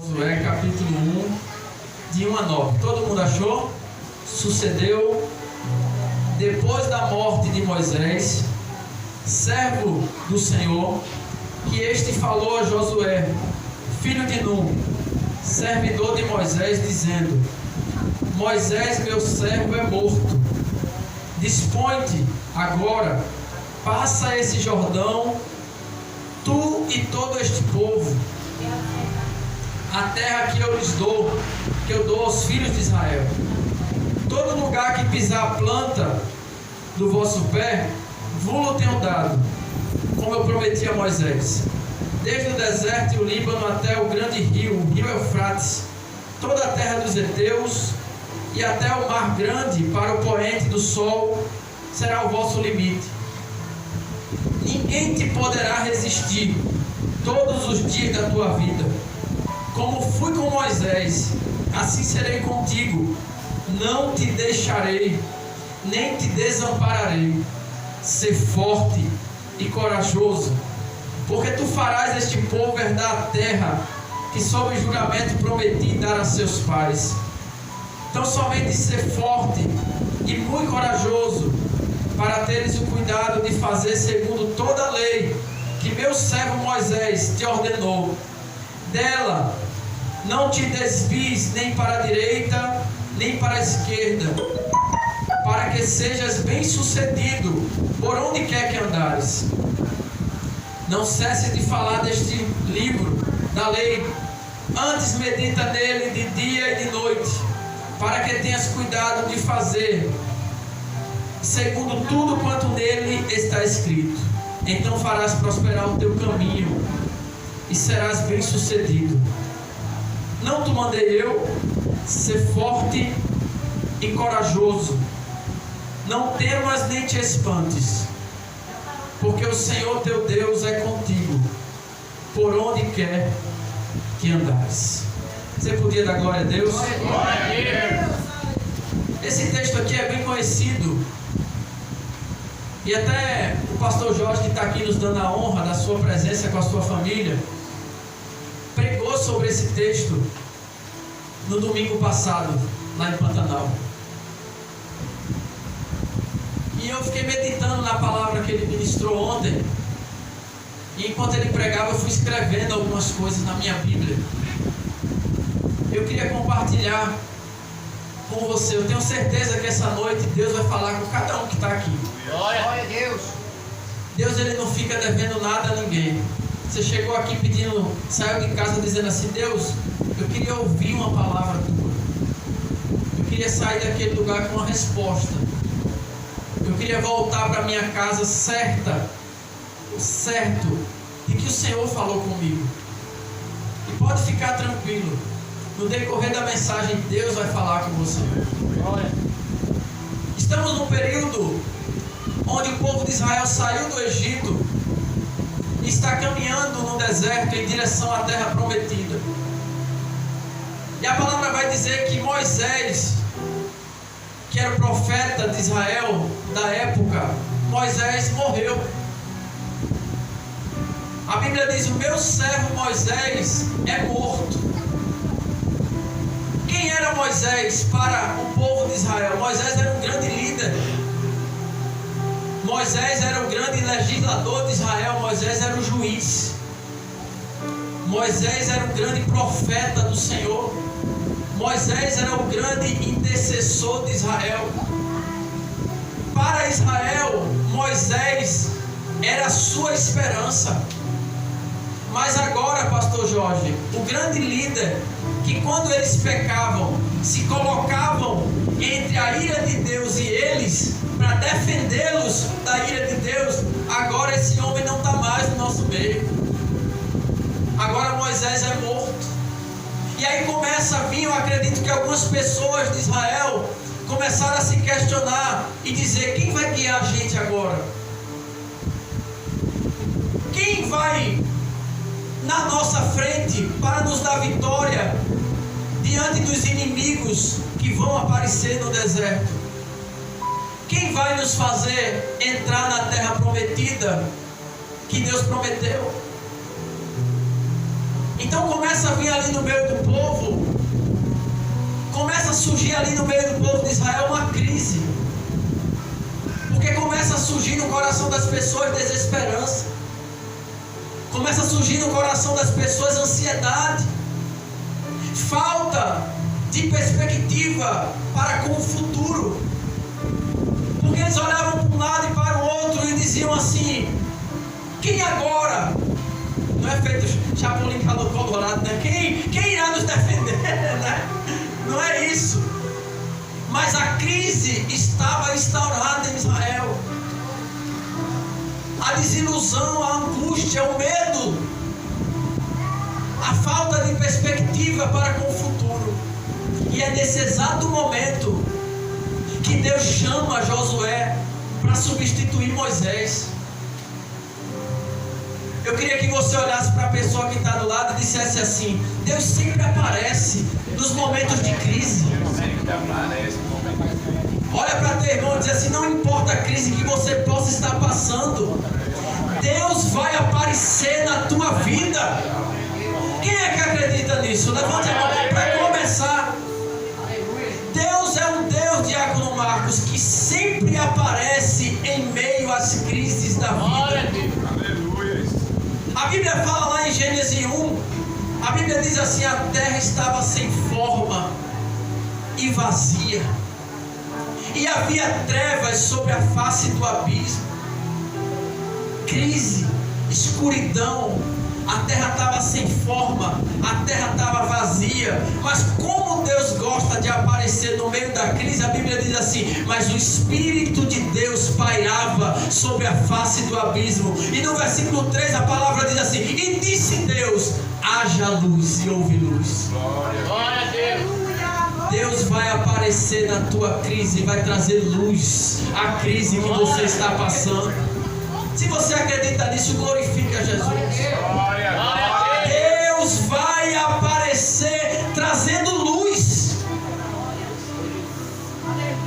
Josué capítulo 1, de 1 a 9. Todo mundo achou? Sucedeu depois da morte de Moisés, servo do Senhor, que este falou a Josué, filho de Nun, servidor de Moisés, dizendo: Moisés, meu servo, é morto. Dispõe-te agora, passa esse Jordão, tu e todo este povo, a terra que eu lhes dou, que eu dou aos filhos de Israel. Todo lugar que pisar a planta do vosso pé, vos tenho dado, como eu prometi a Moisés. Desde o deserto e o Líbano até o grande rio, o rio Eufrates, toda a terra dos heteus e até o mar grande, para o poente do sol, será o vosso limite. Ninguém te poderá resistir todos os dias da tua vida. Como fui com Moisés, assim serei contigo. Não te deixarei, nem te desampararei. Ser forte e corajoso, porque tu farás este povo herdar a terra que sob juramento prometi dar a seus pais. Então somente ser forte e muito corajoso, para teres o cuidado de fazer segundo toda a lei que meu servo Moisés te ordenou. Dela não te desvies nem para a direita, nem para a esquerda, para que sejas bem sucedido por onde quer que andares. Não cesse de falar deste livro da lei, antes medita nele de dia e de noite, para que tenhas cuidado de fazer segundo tudo quanto nele está escrito. Então farás prosperar o teu caminho e serás bem sucedido. Não te mandei eu? Ser forte e corajoso. Não temas nem te espantes, porque o Senhor teu Deus é contigo, por onde quer que andares. Você podia dar glória a Deus? Glória a Deus. Esse texto aqui é bem conhecido. E até o pastor Jorge, que está aqui nos dando a honra da sua presença com a sua família, pregou sobre esse texto no domingo passado, lá em Pantanal. E eu fiquei meditando na palavra que ele ministrou ontem. E enquanto ele pregava, eu fui escrevendo algumas coisas na minha Bíblia. Eu queria compartilhar com você. Eu tenho certeza que essa noite Deus vai falar com cada um que está aqui. Glória a Deus. Deus, ele não fica devendo nada a ninguém. Você chegou aqui pedindo, saiu de casa dizendo assim: Deus, eu queria ouvir uma palavra tua. Eu queria sair daquele lugar com uma resposta. Eu queria voltar para minha casa certo de que o Senhor falou comigo. E pode ficar tranquilo, no decorrer da mensagem Deus vai falar com você. Estamos num período onde o povo de Israel saiu do Egito e está caminhando no deserto em direção à terra prometida. E a palavra vai dizer que Moisés, que era o profeta de Israel da época, Moisés morreu. A Bíblia diz: o meu servo Moisés é morto. Quem era Moisés para o povo de Israel? Moisés era um grande líder. Moisés era o grande legislador de Israel. Moisés era o juiz. Moisés era o grande profeta do Senhor. Moisés era o grande intercessor de Israel. Para Israel, Moisés era a sua esperança. Mas agora, pastor Jorge, o grande líder, que quando eles pecavam, se colocavam entre a ira de Deus e eles, para defendê-los da ira de Deus, agora esse homem não está mais no nosso meio. Agora Moisés é morto. E aí começa a vir, eu acredito que algumas pessoas de Israel começaram a se questionar e dizer: quem vai guiar a gente agora? Quem vai na nossa frente para nos dar vitória diante dos inimigos que vão aparecer no deserto? Quem vai nos fazer entrar na terra prometida que Deus prometeu? Então começa a vir ali no meio do povo, começa a surgir ali no meio do povo de Israel uma crise. Porque começa a surgir no coração das pessoas desesperança. Começa a surgir no coração das pessoas ansiedade. Falta de perspectiva para com o futuro. Porque eles olhavam para um lado e para o outro e diziam assim: quem agora? Não é feito Chapolin Colorado, né? Quem irá nos defender, né? Não é isso. Mas a crise estava instaurada em Israel. A desilusão, a angústia, o medo, a falta de perspectiva para com o futuro. E é nesse exato momento que Deus chama Josué para substituir Moisés. Eu queria que você olhasse para a pessoa que está do lado e dissesse assim: Deus sempre aparece nos momentos de crise. Olha para teu irmão e diz assim: não importa a crise que você possa estar passando, Deus vai aparecer na tua vida. Quem é que acredita nisso? Levante a mão para começar. Deus é um Deus, Diácono Marcos, que sempre aparece em meio às crises da vida. A Bíblia fala lá em Gênesis 1, a Bíblia diz assim: a terra estava sem forma e vazia, e havia trevas sobre a face do abismo. Crise, escuridão, a terra estava sem forma, a terra estava vazia. Mas como Deus gosta de aparecer no meio da crise, a Bíblia diz assim: mas o Espírito de Deus pairava sobre a face do abismo. E no versículo 3 a palavra diz assim: e disse Deus: haja luz, e houve luz. Glória a Deus. Deus vai aparecer na tua crise e vai trazer luz à crise que você está passando. Se você acredita nisso, glorifique a Jesus. Deus vai aparecer trazendo luz.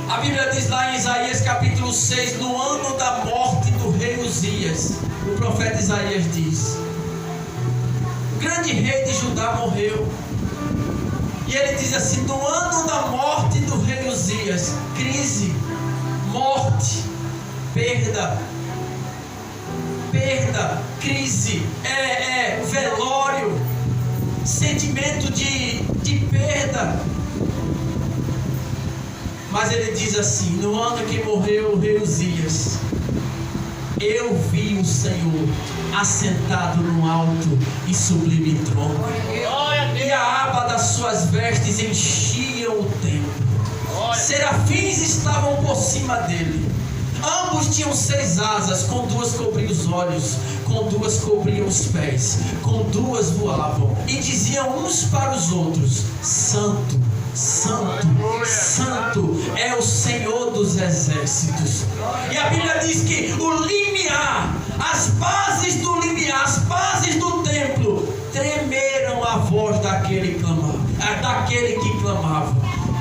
A Bíblia diz lá em Isaías capítulo 6, no ano da morte do rei Uzias, o profeta Isaías diz: o grande rei de Judá morreu. E ele diz assim: no ano da morte do rei Uzias, crise, morte, perda, crise, velório, sentimento de perda. Mas ele diz assim: no ano que morreu o rei Uzias, eu vi o Senhor assentado no alto e sublime trono, e a aba das suas vestes enchiam o templo. Serafins estavam por cima dele. Ambos tinham 6 asas, com 2 cobriam os olhos, com 2 cobriam os pés, com 2 voavam, e diziam uns para os outros: Santo, Santo, Santo é o Senhor dos exércitos. E a Bíblia diz que o limiar, as bases do limiar, as bases do templo, tremeram a voz daquele que clamava.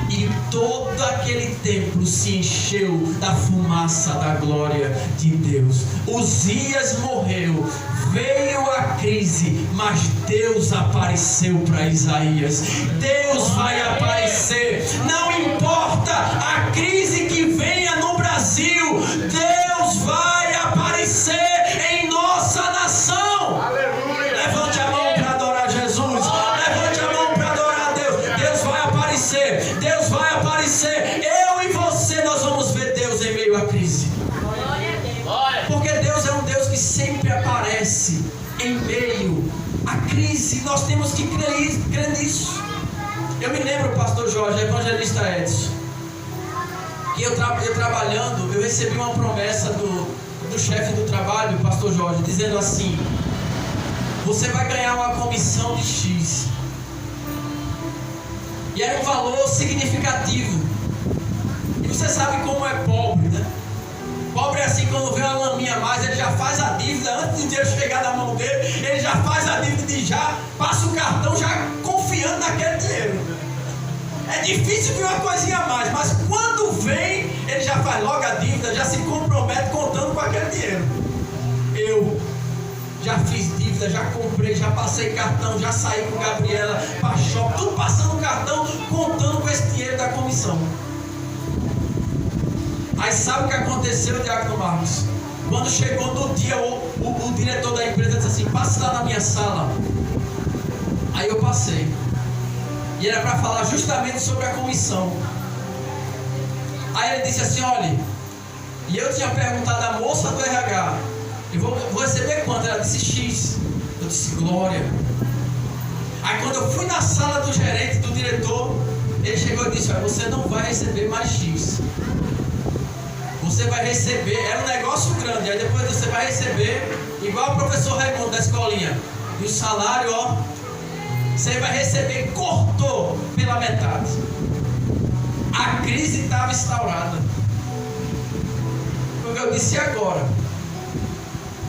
E todo aquele templo se encheu da fumaça da glória de Deus. Uzias morreu, veio a crise, mas Deus apareceu para Isaías. Deus vai aparecer, não importa a crise que venha no Brasil, Deus vai aparecer em nossa nação. Aleluia. Levante a mão para adorar Jesus. Levante a mão para adorar a Deus. Deus vai aparecer. Deus vai aparecer. Eu e você, nós vamos ver Deus em meio à crise. Porque Deus é um Deus que sempre aparece em meio à crise. Nós temos que crer nisso. Eu me lembro, pastor Jorge, evangelista Edson, que eu trabalhando, eu recebi uma promessa do chefe do trabalho, pastor Jorge, dizendo assim: você vai ganhar uma comissão de X. E era um valor significativo. E você sabe como é pobre, né? Pobre é assim: quando vê uma laminha a mais, ele já faz a dívida, antes do dinheiro chegar na mão dele, ele já faz a dívida e já passa o cartão já confiando naquele dinheiro. É difícil ver uma coisinha a mais, mas quando vem, ele já faz logo a dívida, já se compromete contando com aquele dinheiro. Eu já fiz dívida dívida, já comprei, já passei cartão, já saí com Gabriela para shopping, tudo passando cartão, contando com esse dinheiro da comissão. Aí sabe o que aconteceu, Diácono Marcos? Quando chegou no dia, o diretor da empresa disse assim: passe lá na minha sala. Aí eu passei. E era para falar justamente sobre a comissão. Aí ele disse assim: olha, e eu tinha perguntado à moça do RH, eu vou receber quanto? Ela disse X. Eu disse glória. Aí quando eu fui na sala do gerente, do diretor, ele chegou e disse: olha, você não vai receber mais X. Você vai receber, era um negócio grande, aí depois você vai receber, igual o professor Raimundo da escolinha, e o salário, ó, você vai receber, cortou pela metade. A crise estava instaurada. Porque eu disse: agora,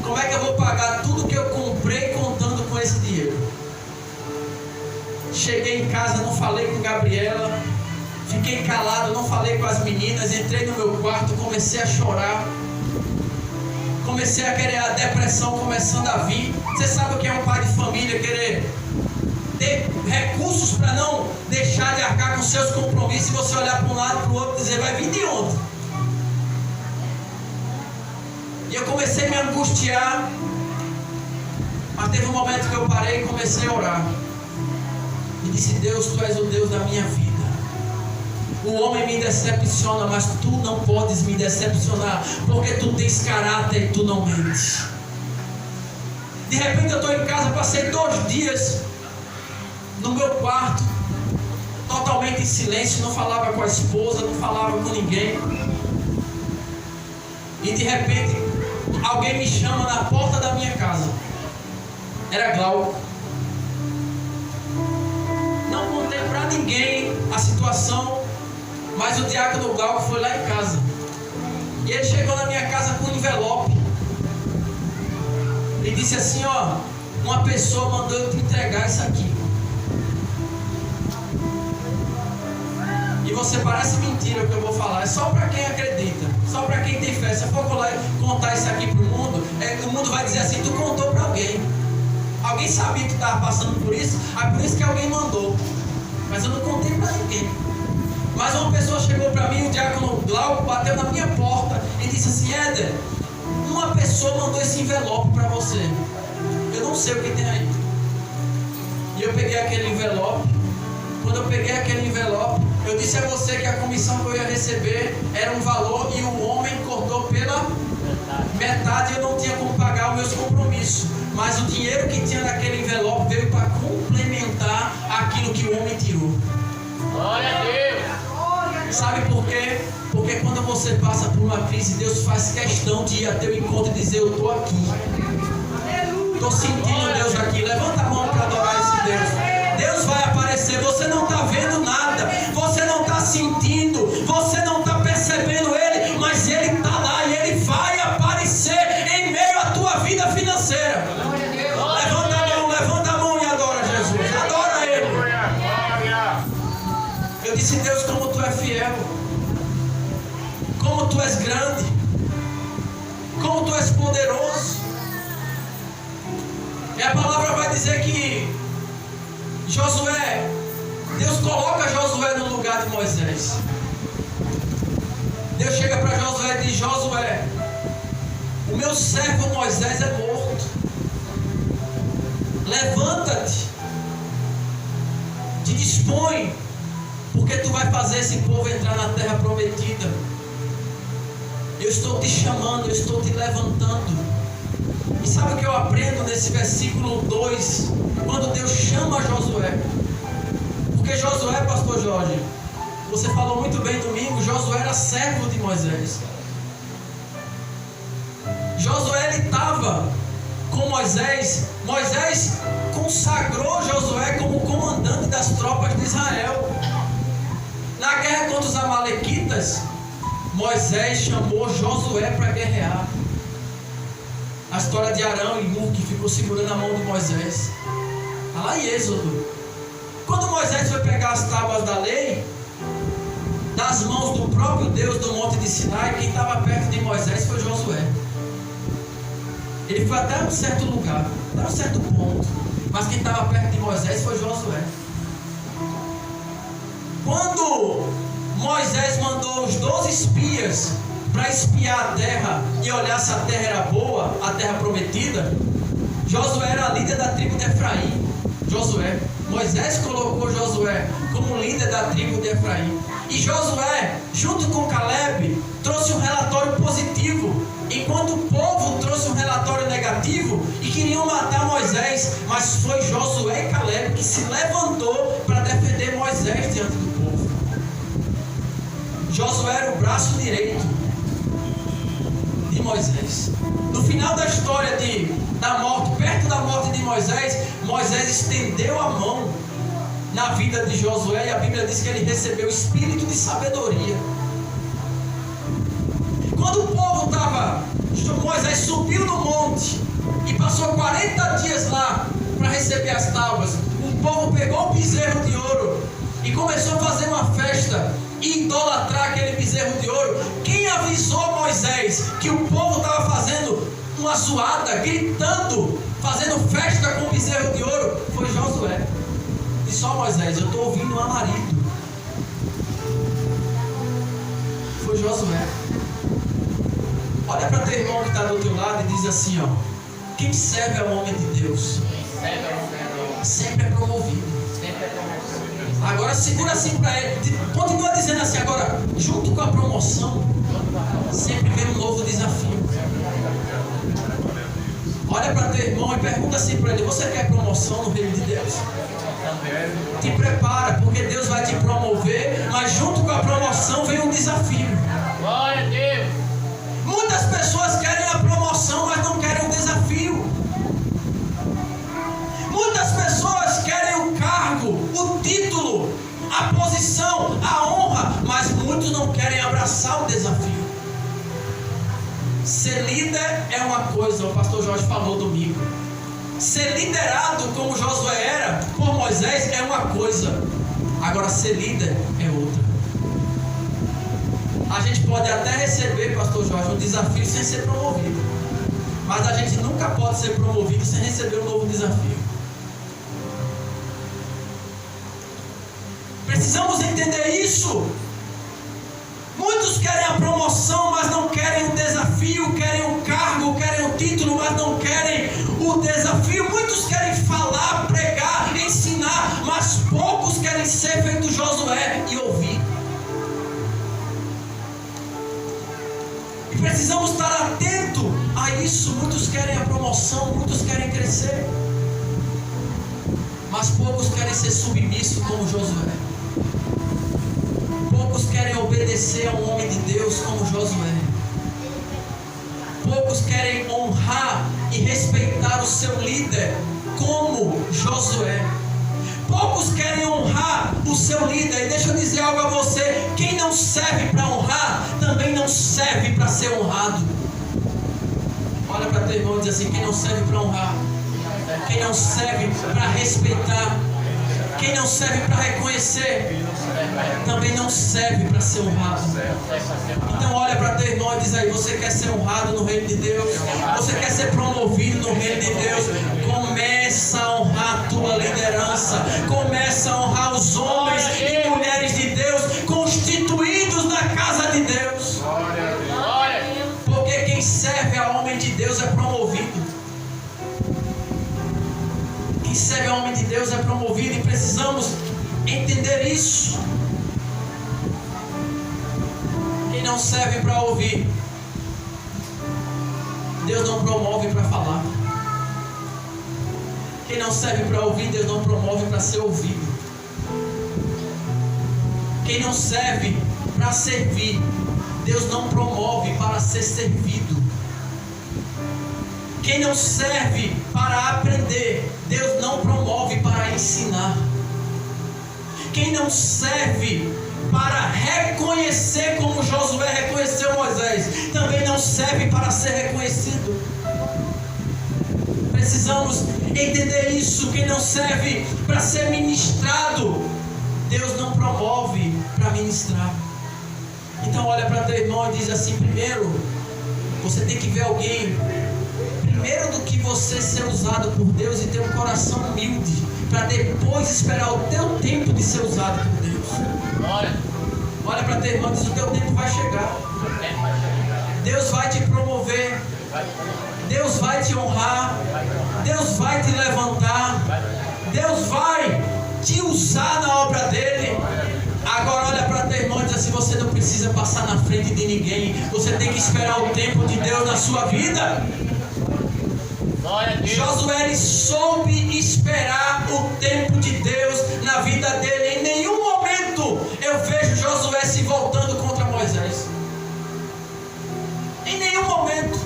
como é que eu vou pagar tudo que eu comprei contando com esse dinheiro? Cheguei em casa, não falei com Gabriela, fiquei calado, não falei com as meninas, entrei no meu quarto, comecei a chorar, comecei a querer, a depressão começando a vir. Você sabe o que é um pai de família querer ter recursos para não deixar de arcar com seus compromissos, e você olhar para um lado, para o outro e dizer: vai vir de onde? E eu comecei a me angustiar, mas teve um momento que eu parei e comecei a orar, e disse: Deus, Tu és o Deus da minha vida. O homem me decepciona, mas Tu não podes me decepcionar, porque Tu tens caráter e Tu não mentes. De repente eu estou em casa, passei 2 dias no meu quarto, totalmente em silêncio, não falava com a esposa, não falava com ninguém. E de repente alguém me chama na porta da minha casa. Era Glauco. Não contei para ninguém a situação, mas o diácono Glauco foi lá em casa. E ele chegou na minha casa com um envelope e disse assim: ó, uma pessoa mandou eu te entregar isso aqui. E você parece mentira o que eu vou falar, é só para quem acredita, só para quem tem fé. Se eu for contar isso aqui para o mundo vai dizer assim: tu contou para alguém. Alguém sabia que tu estava passando por isso, por isso que alguém mandou. Mas eu não contei para ninguém. Mas uma pessoa chegou para mim, o diácono Glauco bateu na minha porta e disse assim: Éder, uma pessoa mandou esse envelope para você. Eu não sei o que tem aí. E eu peguei aquele envelope. Quando eu peguei aquele envelope, eu disse a você que a comissão que eu ia receber era um valor e o homem cortou pela metade. Eu não tinha como pagar os meus compromissos, mas o dinheiro que tinha naquele envelope veio para complementar aquilo que o homem tirou. Glória a Deus. Sabe por quê? Porque quando você passa por uma crise, Deus faz questão de ir a teu encontro e dizer: eu estou aqui, estou sentindo Deus aqui. Levanta a mão para adorar esse Deus. Deus vai aparecer. Você não está vendo nada, você não está sentindo, você não está percebendo Ele, mas Ele está lá e Ele vai aparecer em meio à tua vida financeira. Levanta a mão e adora Jesus, adora Ele. Eu disse: Deus, como Tu é fiel, como Tu és grande, como Tu és poderoso. E a palavra vai dizer que Josué, Deus coloca Josué no lugar de Moisés. Deus chega para Josué e diz: Josué, o meu servo Moisés é morto. Levanta-te, te dispõe, porque tu vai fazer esse povo entrar na terra prometida. Eu estou te chamando, eu estou te levantando. E sabe o que eu aprendo nesse versículo 2? Quando Deus chama Josué. Porque Josué, pastor Jorge, você falou muito bem domingo, Josué era servo de Moisés. Josué, ele estava com Moisés. Moisés consagrou Josué como comandante das tropas de Israel. Na guerra contra os amalequitas, Moisés chamou Josué para guerrear. A história de Arão e Hur, que ficou segurando a mão de Moisés. Está lá em Êxodo. Quando Moisés foi pegar as tábuas da lei, das mãos do próprio Deus do monte de Sinai, quem estava perto de Moisés foi Josué. Ele foi até um certo lugar, até um certo ponto. Mas quem estava perto de Moisés foi Josué. Quando Moisés mandou os 12 espias para espiar a terra e olhar se a terra era boa, a terra prometida, Josué era líder da tribo de Efraim. Moisés colocou Josué como líder da tribo de Efraim. E Josué, junto com Caleb, trouxe um relatório positivo, enquanto o povo trouxe um relatório negativo e queriam matar Moisés. Mas foi Josué e Caleb que se levantou para defender Moisés diante do povo. Josué era o braço direito de Moisés. No final da história da morte, perto da morte de Moisés, Moisés estendeu a mão na vida de Josué e a Bíblia diz que ele recebeu o espírito de sabedoria. Quando o povo estava, Moisés subiu no monte e passou 40 dias lá para receber as tábuas. O povo pegou o bezerro de ouro e começou a fazer uma festa e idolatrar aquele bezerro de ouro. Quem avisou Moisés que o povo estava fazendo uma zoada, gritando, fazendo festa com o bezerro de ouro? Foi Josué. E só Moisés, eu estou ouvindo um alarido. Foi Josué. Olha para teu irmão que está do teu lado e diz assim, ó: quem serve ao homem de Deus sempre é promovido. Agora segura assim para ele, continua dizendo assim agora, junto com a promoção sempre vem um novo desafio. Olha para teu irmão e pergunta assim para ele: você quer promoção no reino de Deus? Te prepara, porque Deus vai te promover, mas junto com a promoção vem um desafio. Glória a Deus. Muitas pessoas querem a promoção, mas não querem o desafio. Muitas pessoas querem o cargo, o título, a posição, a honra, mas muitos não querem abraçar o desafio. Ser líder é uma coisa, o pastor Jorge falou domingo. Ser liderado como Josué era por Moisés é uma coisa. Agora ser líder é outra. A gente pode até receber, pastor Jorge, um desafio sem ser promovido. Mas a gente nunca pode ser promovido sem receber um novo desafio. Precisamos entender isso. Muitos querem a promoção, mas não querem o desafio, querem o cargo, querem o título, mas não querem o desafio. Muitos querem falar, pregar, ensinar, mas poucos querem ser feito Josué e ouvir. E precisamos estar atentos a isso. Muitos querem a promoção, muitos querem crescer, mas poucos querem ser submissos como Josué. Poucos querem obedecer ao homem de Deus como Josué. Poucos querem honrar e respeitar o seu líder como Josué. Poucos querem honrar o seu líder. E deixa eu dizer algo a você: quem não serve para honrar, também não serve para ser honrado. Olha para teu irmão e diz assim: quem não serve para honrar, quem não serve para respeitar, quem não serve para reconhecer, também não serve para ser honrado. Então olha para teu irmão e diz aí: você quer ser honrado no reino de Deus? Você quer ser promovido no reino de Deus? Começa a honrar a tua liderança. Começa a honrar os homens e mulheres de Deus constituídos na casa de Deus. Porque quem serve a homem de Deus é promovido. Quem serve a homem de Deus é promovido, e precisamos entender isso. Quem não serve para ouvir, Deus não promove para falar. Quem não serve para ouvir, Deus não promove para ser ouvido. Quem não serve para servir, Deus não promove para ser servido. Quem não serve para aprender, Deus não promove para ensinar. Quem não serve para reconhecer como Josué reconheceu Moisés, também não serve para ser reconhecido. Precisamos entender isso. Quem não serve para ser ministrado, Deus não promove para ministrar. Então olha para teu irmão e diz assim: primeiro, você tem que ver alguém primeiro do que você ser usado por Deus e ter um coração humilde, para depois esperar o teu tempo de ser usado por Deus. Olha para teu irmão e diz: o teu tempo vai chegar. Deus vai te promover. Deus vai te honrar. Deus vai te levantar. Deus vai te usar na obra dele. Agora olha para teu irmão e diz assim: você não precisa passar na frente de ninguém. Você tem que esperar o tempo de Deus na sua vida. Josué, ele soube esperar o tempo de Deus na vida dele. Em nenhum momento eu vejo Josué se voltando contra Moisés. Em nenhum momento.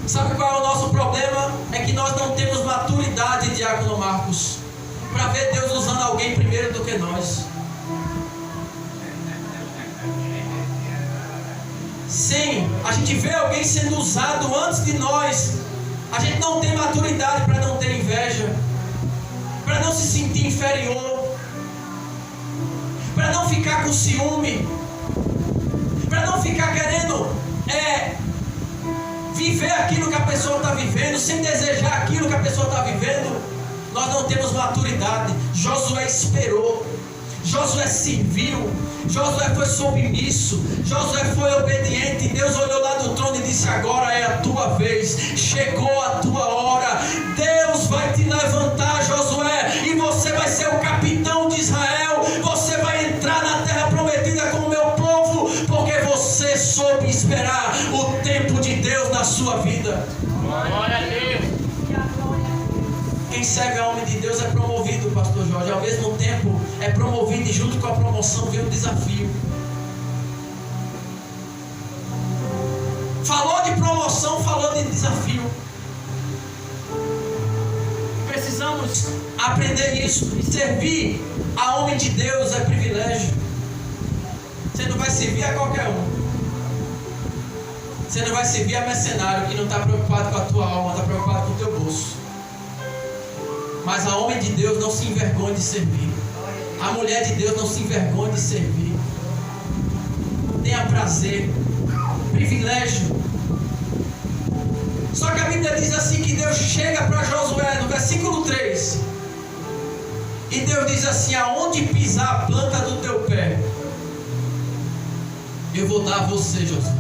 Sabe qual é o nosso problema? É que nós não temos maturidade, Diácono Marcos, para ver Deus usando alguém primeiro do que nós. Sim, a gente vê alguém sendo usado antes de nós. A gente não tem maturidade para não ter inveja, para não se sentir inferior, para não ficar com ciúme, para não ficar querendo viver aquilo que a pessoa está vivendo, sem desejar aquilo que a pessoa está vivendo. Nós não temos maturidade. Josué esperou, Josué serviu, Josué foi submisso, Josué foi obediente. Deus olhou lá do trono e disse: agora é a tua vez, chegou a tua hora. Deus vai te levantar, Josué, e você vai ser o capitão de Israel. Você vai entrar na terra prometida com o meu povo, porque você soube esperar o tempo de Deus na sua vida. Glória a Deus. Quem serve a homem de Deus é promovido, pastor Jorge. Ao mesmo tempo é promovido, e junto com a promoção vem o desafio. Falou de promoção, falou de desafio. Precisamos aprender isso. E servir a homem de Deus é privilégio. Você não vai servir a qualquer um. Você não vai servir a mercenário que não está preocupado com a tua alma, está preocupado com o teu bolso. Mas a homem de Deus não se envergonha de servir. A mulher de Deus não se envergonha de servir. Tenha prazer, privilégio. Só que a Bíblia diz assim que Deus chega para Josué no versículo 3. E Deus diz assim: aonde pisar a planta do teu pé, eu vou dar a você, Josué.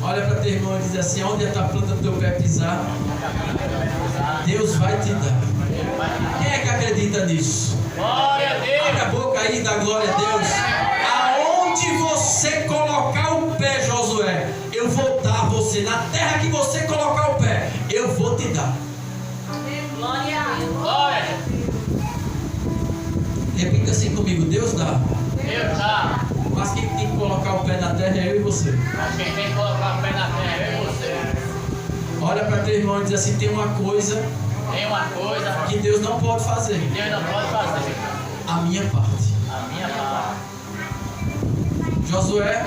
Olha para teu irmão e diz assim: aonde a tua planta do teu pé pisar, Deus vai te dar. Quem é que acredita nisso? Glória a Deus. Abre a boca aí e dá glória a Deus. Aonde você colocar o pé, Josué, eu vou dar a você. Na terra que você colocar o pé, eu vou te dar. Glória a Deus. Glória. Repita assim comigo: Deus dá. Deus dá. Mas quem tem que colocar o pé na terra é eu e você. Mas quem tem que colocar o pé na terra é eu e você. Olha para teu irmão e diz assim: tem uma coisa Tem uma coisa que Deus não pode fazer. que Deus não pode fazer. A minha parte. A minha parte. Josué,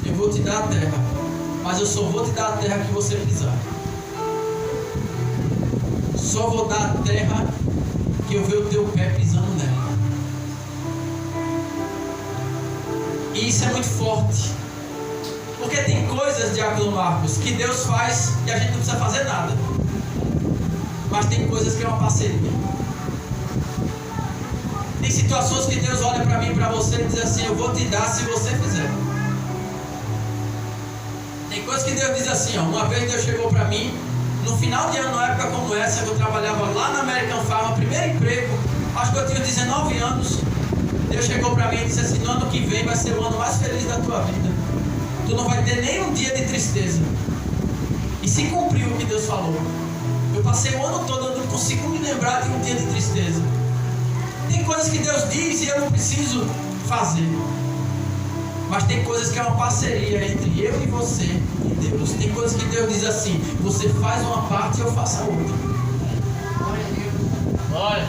eu vou te dar a terra, mas eu só vou te dar a terra que você pisar. Só vou dar a terra que eu ver o teu pé pisando nela. E isso é muito forte. Porque tem coisas, Diácono Marcos, que Deus faz e a gente não precisa fazer nada. Mas tem coisas que é uma parceria. Tem situações que Deus olha para mim e para você e diz assim: eu vou te dar se você fizer. Tem coisas que Deus diz assim, ó. Uma vez Deus chegou para mim, no final de ano, numa época como essa, eu trabalhava lá na American Farm, primeiro emprego, acho que eu tinha 19 anos. Deus chegou para mim e disse assim: no ano que vem vai ser o ano mais feliz da tua vida. Tu não vai ter nem um dia de tristeza. E se cumpriu o que Deus falou. Eu passei o ano todo, eu não consigo me lembrar de um dia de tristeza. Tem coisas que Deus diz e eu não preciso fazer. Mas tem coisas que é uma parceria entre eu e você e Deus. Tem coisas que Deus diz assim: você faz uma parte e eu faço a outra. Glória.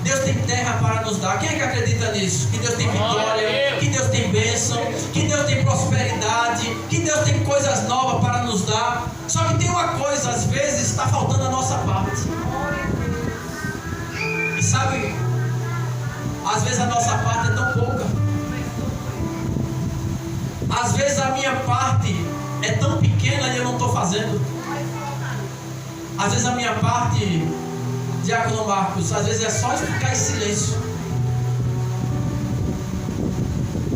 Deus tem terra para nos dar. Quem é que acredita nisso? Que Deus tem vitória, que Deus tem bênção, que Deus tem prosperidade, que Deus tem coisas novas para nos dar. Só que tem uma coisa, às vezes está faltando a nossa parte. E sabe, às vezes a nossa parte é tão pouca. Às vezes a minha parte é tão pequena e eu não estou fazendo. Às vezes a minha parte, Diácono Marcos, às vezes é só ficar em silêncio.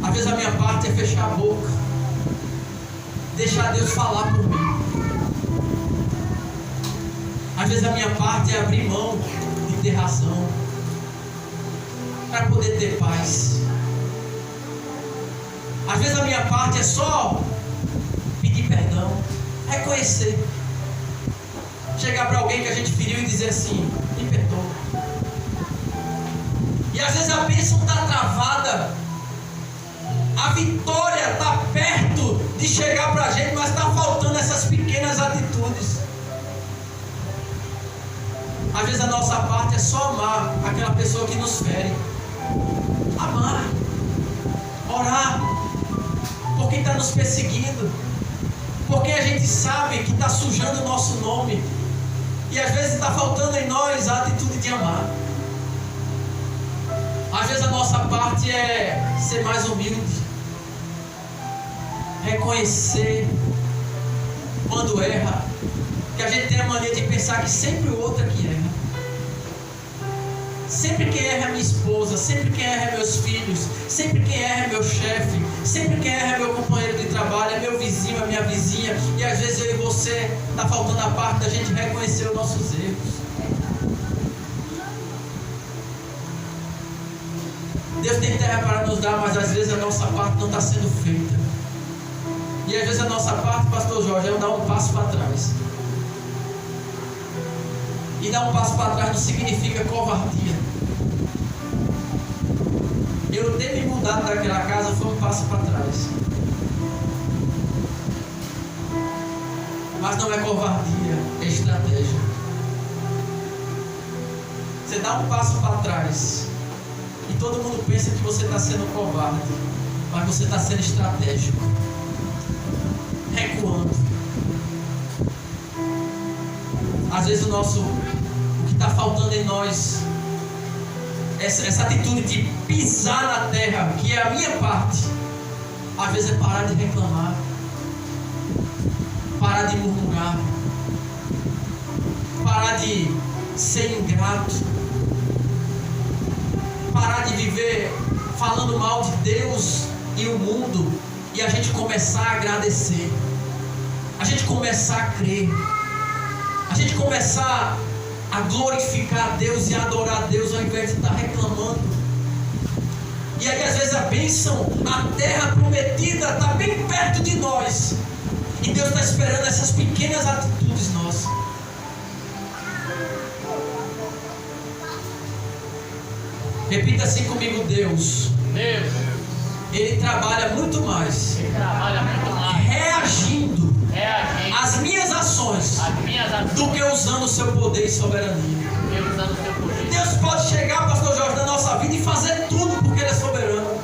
Às vezes a minha parte é fechar a boca, deixar Deus falar por mim. Às vezes a minha parte é abrir mão de ter razão, para poder ter paz. Às vezes a minha parte é só pedir perdão, reconhecer, chegar para alguém que a gente feriu e dizer assim: me perdoa. E às vezes a bênção está travada, a vitória está perto de chegar para a gente, mas está faltando essas pequenas atitudes. Às vezes a nossa parte é só amar aquela pessoa que nos fere, amar, orar por quem está nos perseguindo, porque a gente sabe que está sujando o nosso nome, e às vezes está faltando em nós a atitude de amar. Às vezes a nossa parte é ser mais humilde, reconhecer quando erra, que a gente tem a mania de pensar que sempre o outro é que erra. Sempre quem erra é minha esposa, sempre quem erra é meus filhos, sempre quem erra é meu chefe, sempre quem erra é meu companheiro de trabalho, é meu vizinho, é minha vizinha. E às vezes eu e você, está faltando a parte da gente reconhecer os nossos erros. Deus tem terra para nos dar, mas às vezes a nossa parte não está sendo feita. E às vezes a nossa parte, pastor Jorge, é dar um passo para trás. E dar um passo para trás não significa covardia. Eu ter me mudado daquela casa foi um passo para trás. Mas não é covardia, é estratégia. Você dá um passo para trás e todo mundo pensa que você está sendo covarde, mas você está sendo estratégico, recuando. Às vezes o que está faltando em nós, essa atitude de pisar na terra, que é a minha parte, às vezes é parar de reclamar, parar de murmurar, parar de ser ingrato, parar de viver falando mal de Deus e o mundo, e a gente começar a agradecer, a gente começar a crer, a gente começar a glorificar a Deus e a adorar a Deus ao invés de estar reclamando. E aí às vezes a bênção, a terra prometida está bem perto de nós, e Deus está esperando essas pequenas atitudes nossas. Repita assim comigo: Deus, Ele trabalha muito mais, reagindo às minhas ações do que usando o seu poder e soberania. Deus pode chegar, pastor Jorge, na nossa vida e fazer tudo porque Ele é soberano.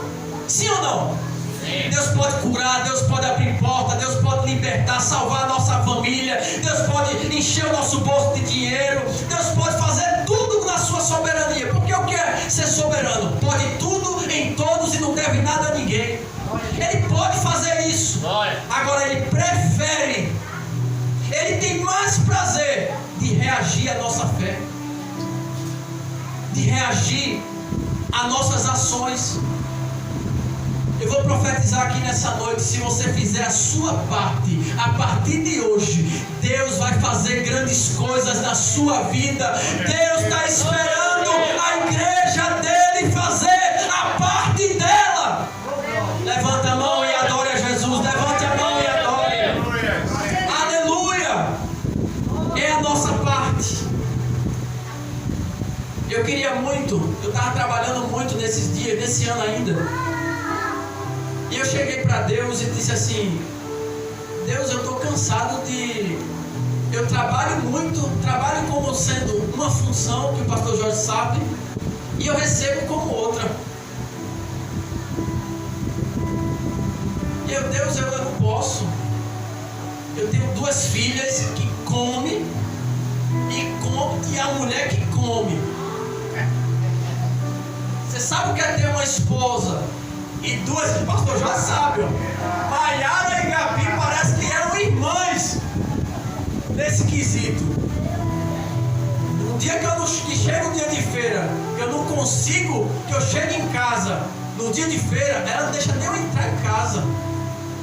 Sim ou não? Sim. Deus pode curar, Deus pode abrir porta, Deus pode libertar, salvar a nossa família, Deus pode encher o nosso bolso de dinheiro, Deus pode fazer tudo na sua soberania, porque o que é ser soberano? Pode tudo em todos e não deve nada a ninguém. Ele pode fazer isso. Agora Ele prefere, Ele tem mais prazer de reagir à nossa fé, de reagir às nossas ações. Eu vou profetizar aqui nessa noite: se você fizer a sua parte, a partir de hoje, Deus vai fazer grandes coisas na sua vida. Deus está esperando a igreja dele fazer a parte dela. Levanta a mão e adore a Jesus. Levante a mão e adore. Aleluia! É a nossa parte. Eu queria muito, eu estava trabalhando muito nesses dias, nesse ano ainda. E eu cheguei para Deus e disse assim: Deus, eu estou cansado de... Eu trabalho muito, trabalho como sendo uma função, que o pastor Jorge sabe, e eu recebo como outra. E Deus, eu não posso. Eu tenho 2 filhas que comem, e a mulher que come. Você sabe o que é ter uma esposa e 2, o pastor já sabe, ó. Maiara e Gabi parece que eram nesse quesito. No dia que chega o dia de feira, que eu não consigo, que eu chego em casa, no dia de feira, ela não deixa nem eu entrar em casa.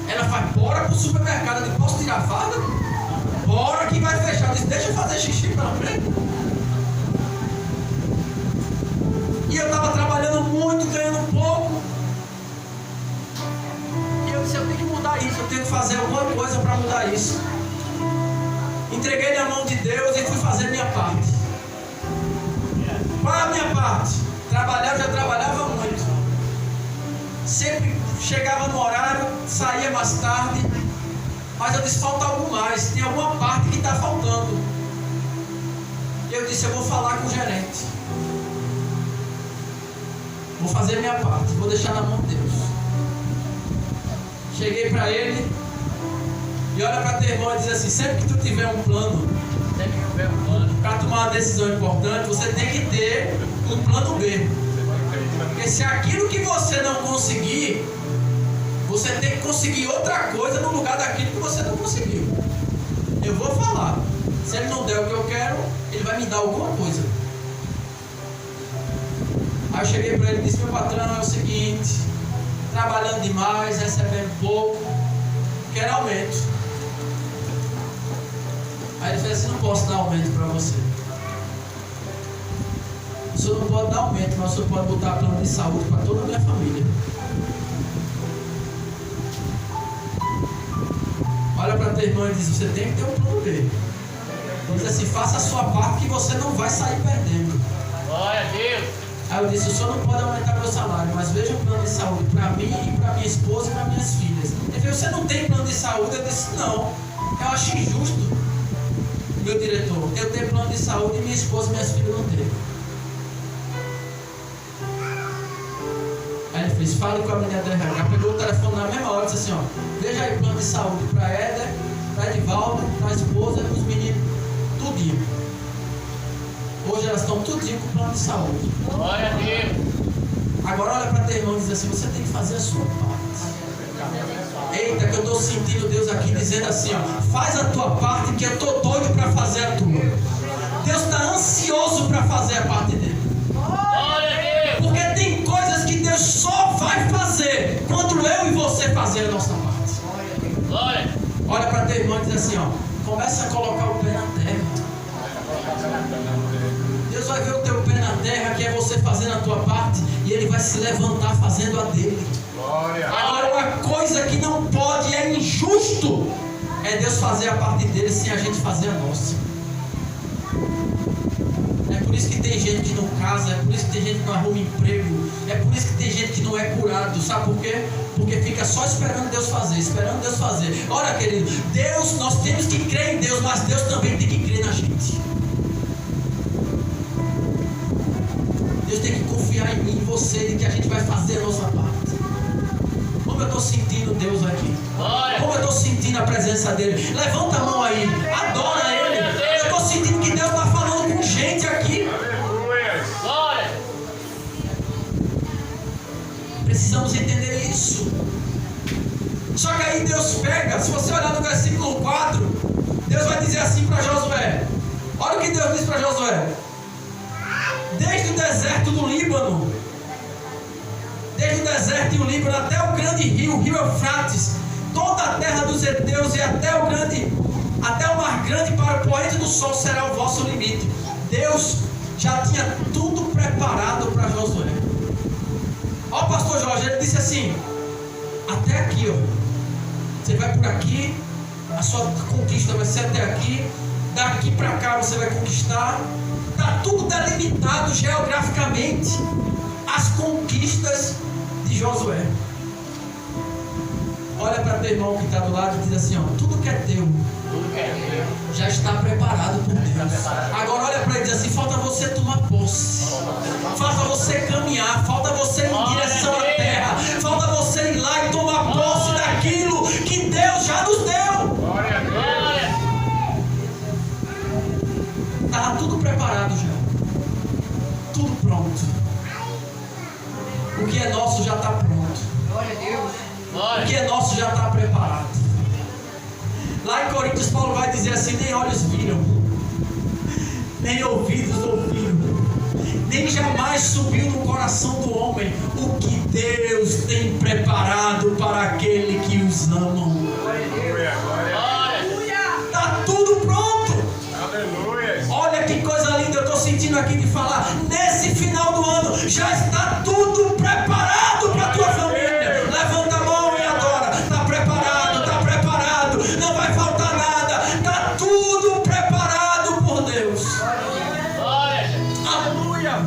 Ela faz, bora pro supermercado. Eu digo, posso tirar a farda? Bora que vai fechar. Eu disse, deixa eu fazer xixi pela frente. E eu estava trabalhando muito, ganhando pouco. E eu disse, eu tenho que mudar isso, eu tenho que fazer alguma coisa para mudar isso. Entreguei na mão de Deus e fui fazer minha parte. Qual é a minha parte? Trabalhar, eu já trabalhava muito. Sempre chegava no horário, saía mais tarde. Mas eu disse, falta algo mais, tem alguma parte que está faltando. Eu disse, eu vou falar com o gerente. Vou fazer minha parte, vou deixar na mão de Deus. Cheguei para ele e olha para teu irmão e diz assim, sempre que tu tiver um plano, para tomar uma decisão importante, você tem que ter um plano B. Porque se aquilo que você não conseguir, você tem que conseguir outra coisa no lugar daquilo que você não conseguiu. Eu vou falar. Se ele não der o que eu quero, ele vai me dar alguma coisa. Aí eu cheguei para ele e disse, meu patrão, é o seguinte, trabalhando demais, recebendo pouco, quero aumento. Aí ele fez assim, não posso dar aumento para você. O senhor não pode dar aumento, mas o senhor pode botar plano de saúde para toda a minha família. Olha para teu irmão e diz, você tem que ter um plano B. Diz assim, faça a sua parte que você não vai sair perdendo. Glória a Deus. Aí eu disse, o senhor não pode aumentar meu salário, mas veja o plano de saúde para mim e para minha esposa e para minhas filhas. Ele falou, você não tem plano de saúde? Eu disse, não. Eu acho injusto, meu diretor, eu tenho plano de saúde e minha esposa e minhas filhas não têm. Aí ele fez, fala com a menina do RH, pegou o telefone na mesma hora e disse assim, ó, veja aí o plano de saúde para Éder, para Edivaldo, para a esposa e os meninos, tudinho. Hoje elas estão tudinho com plano de saúde. Glória a Deus. Agora olha para teu irmão e diz assim, você tem que fazer a sua parte. Eita, que eu estou sentindo Deus aqui dizendo assim, ó, faz a tua parte que eu estou doido para fazer a tua. Deus está ansioso para fazer a parte dele. Glória a Deus. Porque tem coisas que Deus só vai fazer quando eu e você fazer a nossa parte. Glória. Olha para teu irmão e diz assim, ó, começa a colocar o pé na terra. Deus vai ver o teu pé na terra, que é você fazendo a tua parte, e Ele vai se levantar fazendo a dele. Glória. Agora, uma coisa que não pode, é injusto, é Deus fazer a parte dele sem a gente fazer a nossa. É por isso que tem gente que não casa, é por isso que tem gente que não arruma emprego, é por isso que tem gente que não é curado. Sabe por quê? Porque fica só esperando Deus fazer, esperando Deus fazer. Olha, querido, Deus, nós temos que crer em Deus, mas Deus também tem que crer na gente. Deus tem que confiar em mim, em você, de que a gente vai fazer a nossa parte. Como eu estou sentindo Deus aqui. Como eu estou sentindo a presença dele. Levanta a mão aí, adora ele. Eu estou sentindo que Deus está falando com gente aqui. Glória. Precisamos entender isso. Só que aí Deus pega, se você olhar no versículo 4, Deus vai dizer assim para Josué. Olha o que Deus diz para Josué. Desde o deserto do Líbano, desde o deserto e o Líbano até o grande rio, o rio Eufrates, toda a terra dos heteus e até o mar grande para o poente do sol será o vosso limite. Deus já tinha tudo preparado para Josué. Ó, o pastor Jorge, ele disse assim, até aqui, ó, você vai por aqui, a sua conquista vai ser até aqui, daqui para cá você vai conquistar. Está tudo delimitado geograficamente, as conquistas de Josué. Olha para teu irmão que está do lado e diz assim, ó, tudo que é teu já está preparado por Deus. Agora olha para ele e diz assim, falta você tomar posse, falta você caminhar, falta você ir em direção à terra, falta você ir lá e tomar posse daquilo que Deus já nos deu. Glória a Deus. Estava tudo preparado já, tudo pronto. O que é nosso já está pronto. Glória a Deus. O que é nosso já está preparado. Lá em Coríntios, Paulo vai dizer assim: nem olhos viram, nem ouvidos ouviram, nem jamais subiu no coração do homem o que Deus tem preparado para aquele que os amam. Está tudo pronto. Aleluia. Olha que coisa linda eu estou sentindo aqui de falar. Nesse final do ano já está tudo preparado para a tua família. Levanta a mão e adora. Está preparado, está preparado. Não vai faltar nada. Está tudo preparado por Deus. Aleluia.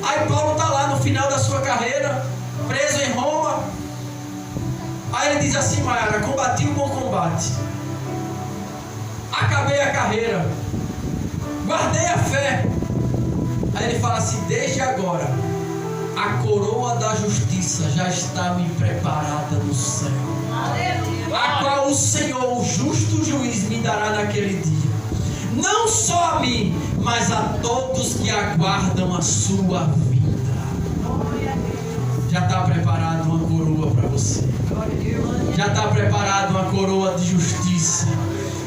Aí Paulo está lá no final da sua carreira, preso em Roma. Aí ele diz assim: Maiara, combati o bom combate, acabei a carreira, guardei a fé. Aí ele fala assim: desde agora a coroa da justiça já está me preparada no céu, a qual o Senhor, o justo juiz, me dará naquele dia, não só a mim, mas a todos que aguardam a sua vida. Já está preparado uma coroa para você. Já está preparado uma coroa de justiça.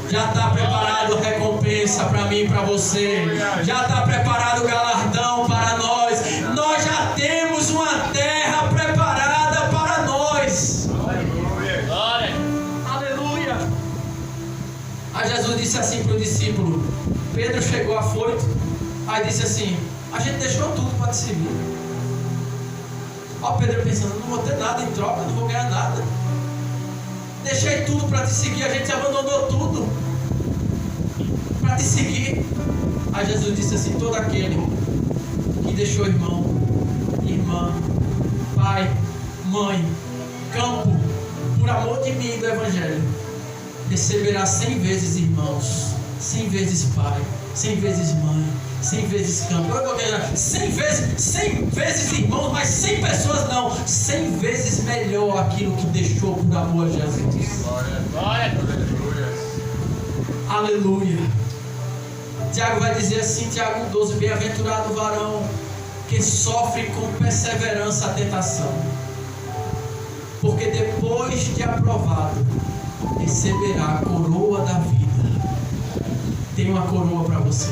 Já está preparado recompensa para mim e para você. Já está preparado galardão para nós. Nós já temos uma terra preparada para nós. Aleluia. Aleluia. Aí Jesus disse assim para o discípulo. Pedro chegou afoito. Aí disse assim: a gente deixou tudo para te seguir. Ó Pedro pensando: não vou ter nada em troca, não vou ganhar nada. Deixei tudo para te seguir, a gente abandonou tudo para te seguir. Aí Jesus disse assim: todo aquele que deixou irmão, irmã, pai, mãe, campo, por amor de mim e do Evangelho, receberá 100 vezes irmãos, 100 vezes pai, 100 vezes mãe, 100 vezes campo. Eu vou ganhar 100 vezes irmãos, mas 100 pessoas não, 100 vezes melhor aquilo que deixou por amor a Jesus. Glória. Aleluia. Tiago vai dizer assim, Tiago 12: bem-aventurado o varão que sofre com perseverança a tentação, porque depois de aprovado receberá a coroa da vida. Tem uma coroa para você.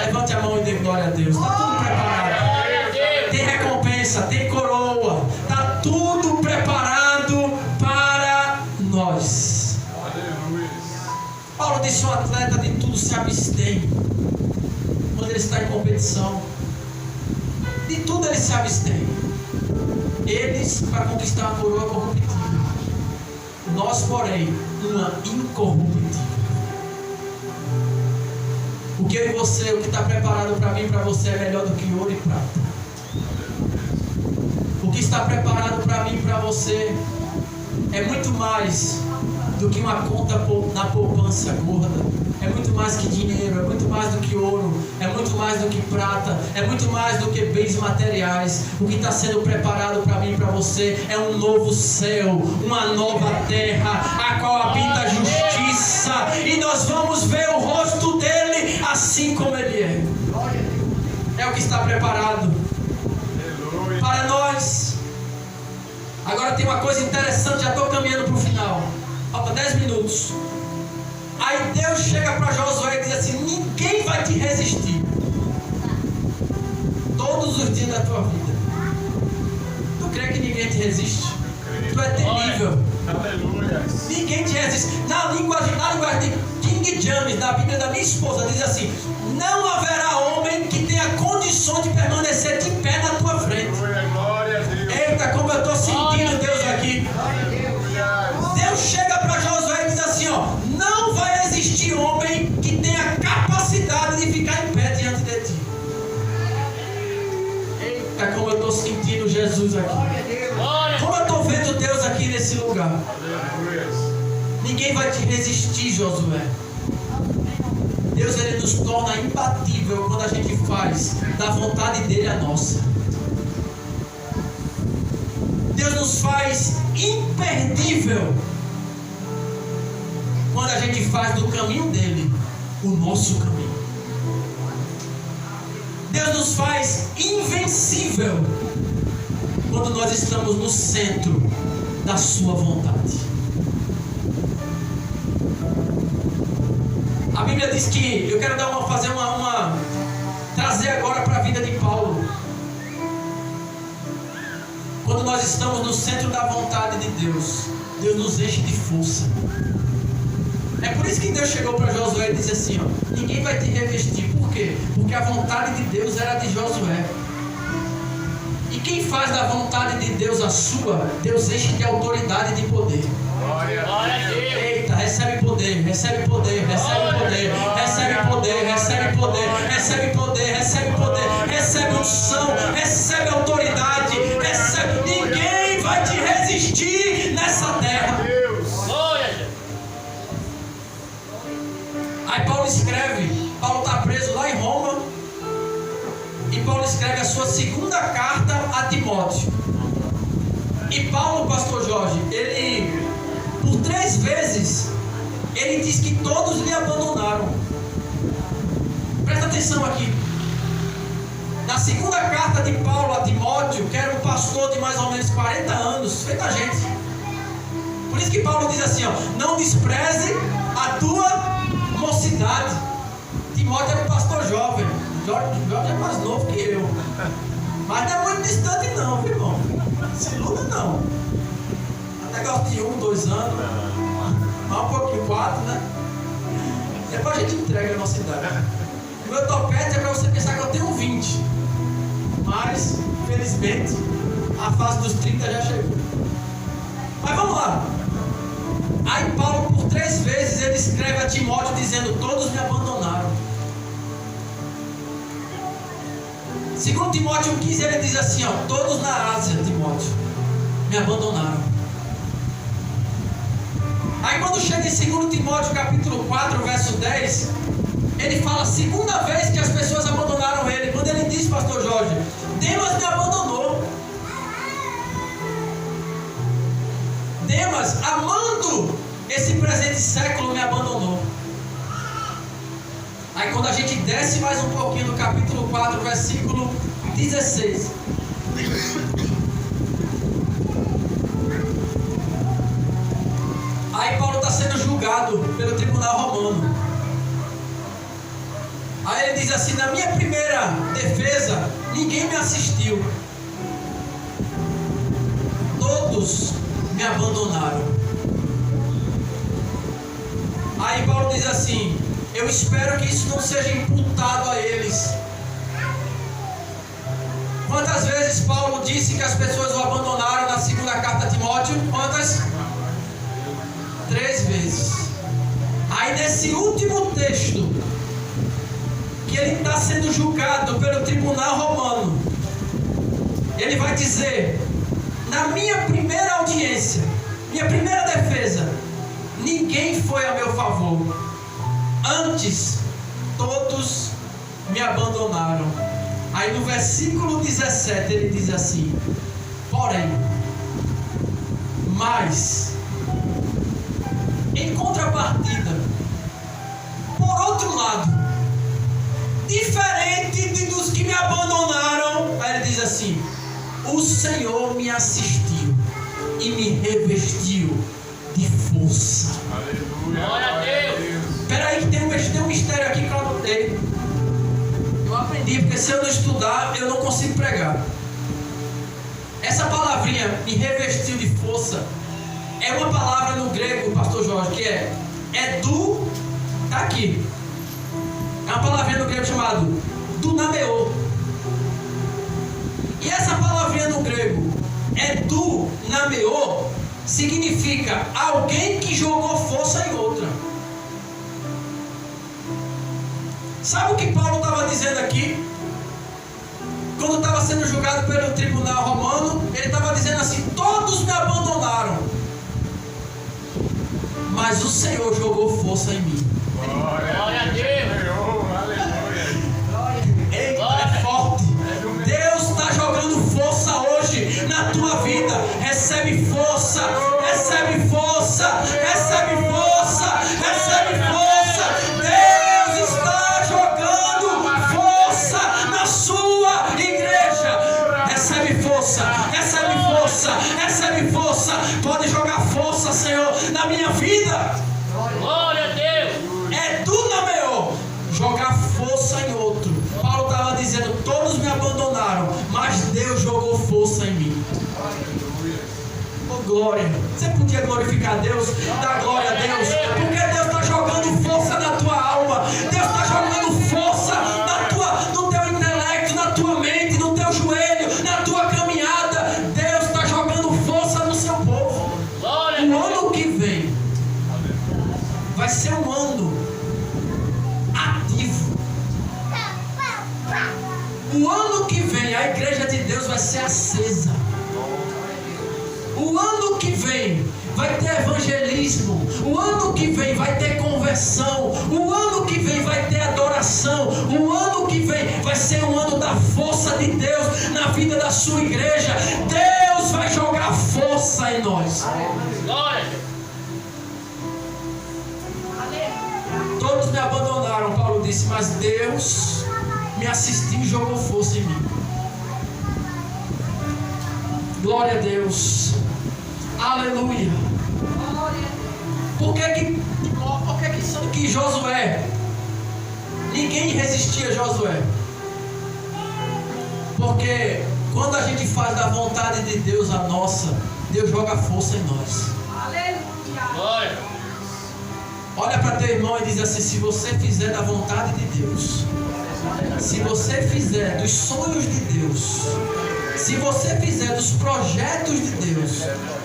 Levante a mão e dê glória a Deus. Está tudo preparado. Tem recompensa, tem coroa. Está tudo preparado para nós. Aleluia. Paulo disse: um atleta de tudo se abstém quando ele está em competição. De tudo ele se abstém. Eles para conquistar uma coroa corruptível, nós porém uma incorruptível. O que eu e você, o que está preparado para mim e para você é melhor do que ouro e prata. O que está preparado para mim e para você é muito mais do que uma conta na poupança gorda. É muito mais que dinheiro, é muito mais do que ouro, é muito mais do que prata, é muito mais do que bens materiais. O que está sendo preparado para mim e para você é um novo céu, uma nova terra, a qual habita a justiça, e nós vamos ver o rosto dele assim como ele é. É o que está preparado para nós. Agora tem uma coisa interessante, já estou caminhando para o final. Falta 10 minutos. Aí Deus chega para Josué e diz assim: ninguém vai te resistir todos os dias da tua vida. Tu crê que ninguém te resiste? Tu é temível. Aleluia. Ninguém te resiste. Na linguagem de King James, da Bíblia da minha esposa, diz assim: não haverá homem que tenha condições de permanecer de pé na tua frente. Glória a Deus. Eita, como eu estou sentindo Deus aqui. Deus chega para Josué e diz assim: ó, não vai existir homem que tenha capacidade de ficar em pé diante de ti. Eita, como eu estou sentindo Jesus aqui. Como eu estou vendo Deus aqui nesse lugar. Ninguém vai te resistir, Josué. Deus, ele nos torna imbatível quando a gente faz da vontade dele a nossa. Deus nos faz imperdível quando a gente faz do caminho dele o nosso caminho. Deus nos faz invencível quando nós estamos no centro da sua vontade. Bíblia diz que, eu quero trazer agora para a vida de Paulo. Quando nós estamos no centro da vontade de Deus, Deus nos enche de força. É por isso que Deus chegou para Josué e disse assim, ó, ninguém vai te revestir. Por quê? Porque a vontade de Deus era de Josué. E quem faz da vontade de Deus a sua, Deus enche de autoridade e de poder. Glória a Deus. Eita, recebe poder, recebe poder, recebe poder, recebe poder, recebe poder, recebe poder, recebe poder, recebe unção, recebe autoridade, recebe. Ninguém vai te resistir nessa terra. Glória a Deus. Aí Paulo escreve, Paulo está preso lá em Roma, e Paulo escreve a sua segunda carta a Timóteo. E Paulo, pastor Jorge, ele, por 3 vezes, ele diz que todos lhe abandonaram. Presta atenção aqui. Na segunda carta de Paulo a Timóteo, que era um pastor de mais ou menos 40 anos, feita gente. Por isso que Paulo diz assim, ó, não despreze a tua mocidade. Timóteo era um pastor jovem. Jorge é mais novo que eu. Mas não é muito distante não, viu, irmão? Se iluda não. É negócio de 1, 2 anos. Mais um pouquinho, 4, né? Depois a gente entrega a nossa idade. O meu topete é para você pensar que eu tenho 20. Mas, felizmente, a fase dos 30 já chegou. Mas vamos lá. Aí Paulo, por 3 vezes, ele escreve a Timóteo dizendo, todos me abandonaram. Segundo Timóteo 15, ele diz assim, ó, todos na Ásia, Timóteo, me abandonaram. Aí quando chega em 2 Timóteo capítulo 4, verso 10, ele fala a segunda vez que as pessoas abandonaram ele. Quando ele diz, pastor Jorge, Demas me abandonou. Demas, amando esse presente século, me abandonou. Aí quando a gente desce mais um pouquinho no capítulo 4, versículo 16. Aí Paulo está sendo julgado pelo tribunal romano. Aí ele diz assim, na minha primeira defesa, ninguém me assistiu. Todos me abandonaram. Aí Paulo diz assim, eu espero que isso não seja imputado a eles. Quantas vezes Paulo disse que as pessoas o abandonaram na segunda carta a Timóteo? Quantas? 3 vezes. Aí nesse último texto, que ele está sendo julgado pelo tribunal romano, ele vai dizer, na minha primeira audiência, minha primeira defesa, ninguém foi a meu favor. Antes, todos me abandonaram. Aí no versículo 17 ele diz assim, porém, mas, em contrapartida, por outro lado, diferente dos que me abandonaram, aí ele diz assim, o Senhor me assistiu e me revestiu de força. Aleluia. Glória a Deus. Espera aí que tem um mistério aqui que eu anotei. Eu aprendi, porque se eu não estudar, eu não consigo pregar. Essa palavrinha, me revestiu de força, é uma palavra no grego, pastor Jorge, que é edu, tá aqui. É uma palavrinha no grego chamada dunameô. E essa palavrinha no grego, edunameô, significa alguém que jogou força em outra. Sabe o que Paulo estava dizendo aqui? Quando estava sendo julgado pelo tribunal romano, ele estava dizendo assim, todos me abandonaram, mas o Senhor jogou força em mim. Glória a Deus. Senhor, aleluia. Eita, é forte. Deus está jogando força hoje na tua vida. Recebe força, recebe força, recebe força, recebe força. Deus está jogando força na sua igreja. Recebe força, recebe força, recebe força. Pode jogar força, Senhor, na minha vida. Glória a Deus. É dunameô. força em outro. Paulo estava dizendo, todos me abandonaram, mas Deus jogou força em mim. Oh, glória. Você podia glorificar Deus? Dar glória a Deus? Porque Deus está jogando força na tua alma. Deus está jogando força no teu intelecto, na tua mente, no teu joelho, na tua caminhada. Deus está jogando força no seu povo. O ano que vem vai ser um ano ativo. O ano que vem a igreja de Deus vai ser acesa. O ano que vem vai ter evangelismo. O ano que vem vai ter conversão. O ano que vem vai ter adoração. O ano que vem vai ser um ano da força de Deus na vida da sua igreja. Deus vai jogar força em nós. Glória. Todos me abandonaram, Paulo disse, mas Deus me assistiu e jogou força em mim. Glória a Deus. Aleluia. Por que Josué, ninguém resistia a Josué? Porque quando a gente faz da vontade de Deus a nossa, Deus joga força em nós. Glória. Olha para teu irmão e diz assim, se você fizer da vontade de Deus, se você fizer dos sonhos de Deus, se você fizer dos projetos de Deus,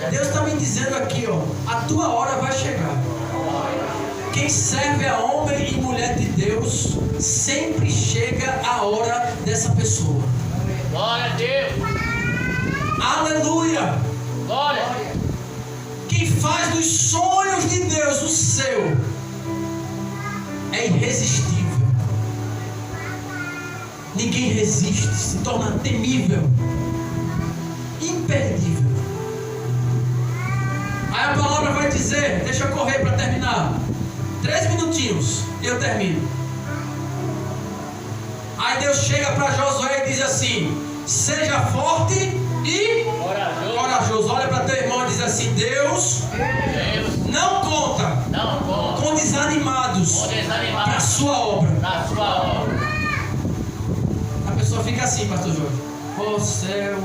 Deus está me dizendo aqui, ó, a tua hora vai chegar. Quem serve a homem e mulher de Deus, sempre chega a hora dessa pessoa. Glória a Deus. Aleluia. Glória. Quem faz dos sonhos de Deus o seu é irresistível. Ninguém resiste, se torna temível, imperdível. Aí a palavra vai dizer, deixa eu correr para terminar, 3 minutinhos e eu termino. Aí Deus chega para Josué e diz assim, seja forte e corajoso. Olha para teu irmão e diz assim, Deus não conta com desanimados para a sua obra. A pessoa fica assim, pastor Jorge, ó céu,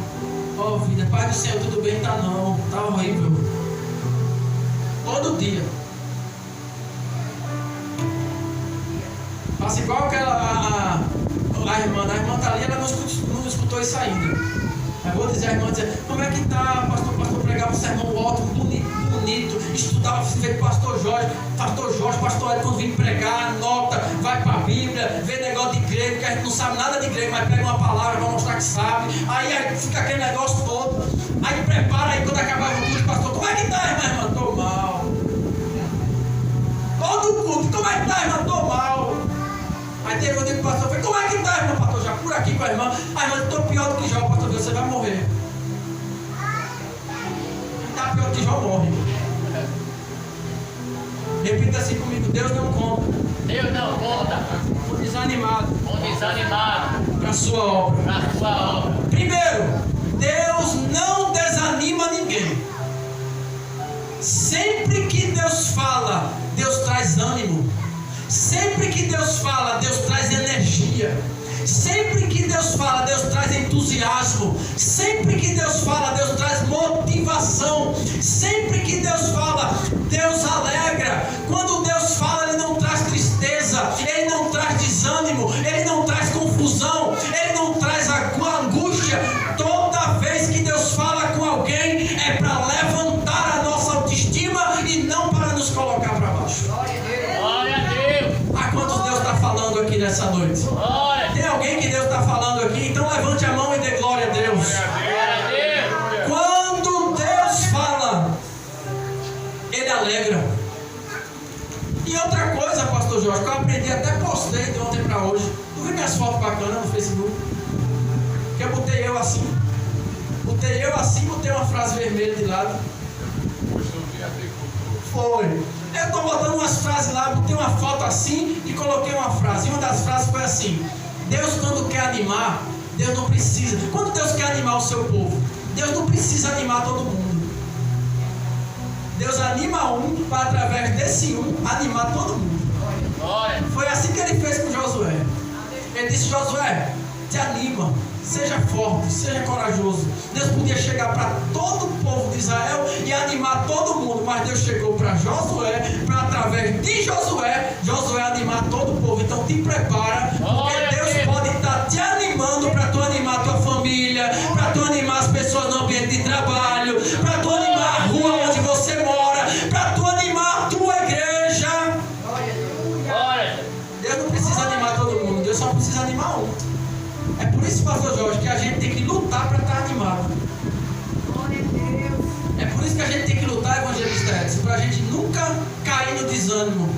ó vida, Pai do Senhor, tudo bem? Tá não, tá horrível. Todo dia. Passa igual aquela a irmã tá ali, ela não escutou isso ainda. Aí vou dizer a irmã, como é que tá, pastor pregava um sermão ótimo, bonito, estudava feito pastor Jorge, pastor Hélio, quando vem pregar, anota, vai para a Bíblia, vê negócio de grego, que a gente não sabe nada de grego, mas pega uma palavra para mostrar que sabe, aí fica aquele negócio todo, aí prepara, aí quando acabava o culto, pastor, como é que tá, irmã? Tô mal. Todo culto, como é que tá, irmã? Tô mal. Aí teve um dia que o pastor falou, como é que tá, irmã? Pastor, já por aqui com a irmã, a irmã, estou pior do que Jó, pastor, você vai morrer. Tá pior do que Jó, morre. Repita assim comigo, Deus não conta. Deus não conta Com desanimado. Para a sua obra. Primeiro, Deus não desanima ninguém. Sempre que Deus fala, Deus traz ânimo. Sempre que Deus fala, Deus traz energia. Sempre que Deus fala, Deus traz entusiasmo. Sempre que Deus fala, Deus traz motivação. Sempre que Deus fala, Deus alegra. Quando Deus fala, Ele não traz tristeza, Ele não traz desânimo, Ele não traz confusão, Ele não traz angústia. Toda vez que Deus fala com alguém, é para levantar a nossa autoestima e não para nos colocar para baixo. Glória a Deus. A quantos Deus está falando aqui nessa noite? Glória. Tem alguém que Deus está falando aqui? Então levante a mão e dê glória a Deus. Quando Deus fala, Ele alegra. E outra coisa, pastor Jorge, que eu aprendi, até postei de ontem para hoje. Tu viu minhas fotos bacanas no Facebook? Que eu botei eu assim. Botei uma frase vermelha de lado. Foi. Eu estou botando umas frases lá, botei uma foto assim e coloquei uma frase. E uma das frases foi assim: Deus, quando quer animar, Deus não precisa. Quando Deus quer animar o seu povo, Deus não precisa animar todo mundo. Deus anima um para, através desse um, animar todo mundo. Foi assim que Ele fez com Josué. Josué, te anima, seja forte, seja corajoso. Deus podia chegar para todo o povo de Israel e animar todo mundo, mas Deus chegou para Josué, para através de Josué animar todo o povo. Então te prepara, porque Deus pode estar te animando para tu animar a tua família, para tu animar as pessoas no ambiente de trabalho, para tu animar a rua onde você mora, para tu animar a tua igreja. Deus não precisa animar todo mundo, Deus só precisa animar um. É por isso, pastor Jorge, que a gente tem que lutar para estar animado. É por isso que a gente tem que lutar, evangelista Edson, para a gente nunca cair no desânimo.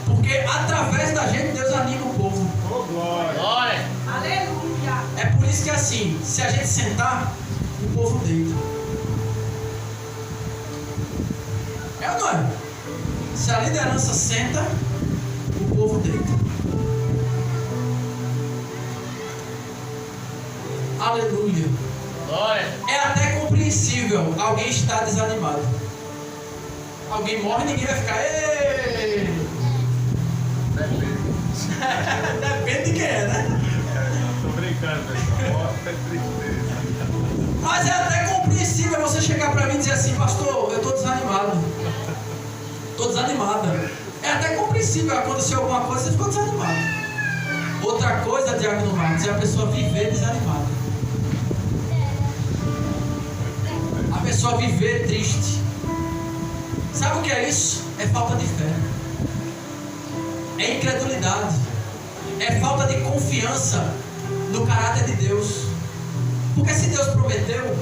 Porque através da gente, Deus anima o povo. Oh, glória. Glória. Aleluia. É por isso que assim, se a gente sentar, o povo deita. É ou não é? Se a liderança senta, o povo deita. Aleluia. Glória. É até compreensível alguém estar desanimado. Alguém morre e ninguém vai ficar. Ei! Depende de quem é, né? Tô brincando, pessoal. Morte é tristeza. Mas é até compreensível você chegar para mim e dizer assim, pastor, eu estou desanimado. Estou desanimada. É até compreensível, aconteceu alguma coisa, você ficou desanimado. Outra coisa, Diácono Marcos, é a pessoa viver desanimada. A pessoa viver triste. Sabe o que é isso? É falta de fé. É incredulidade. É falta de confiança no caráter de Deus. Porque se Deus prometeu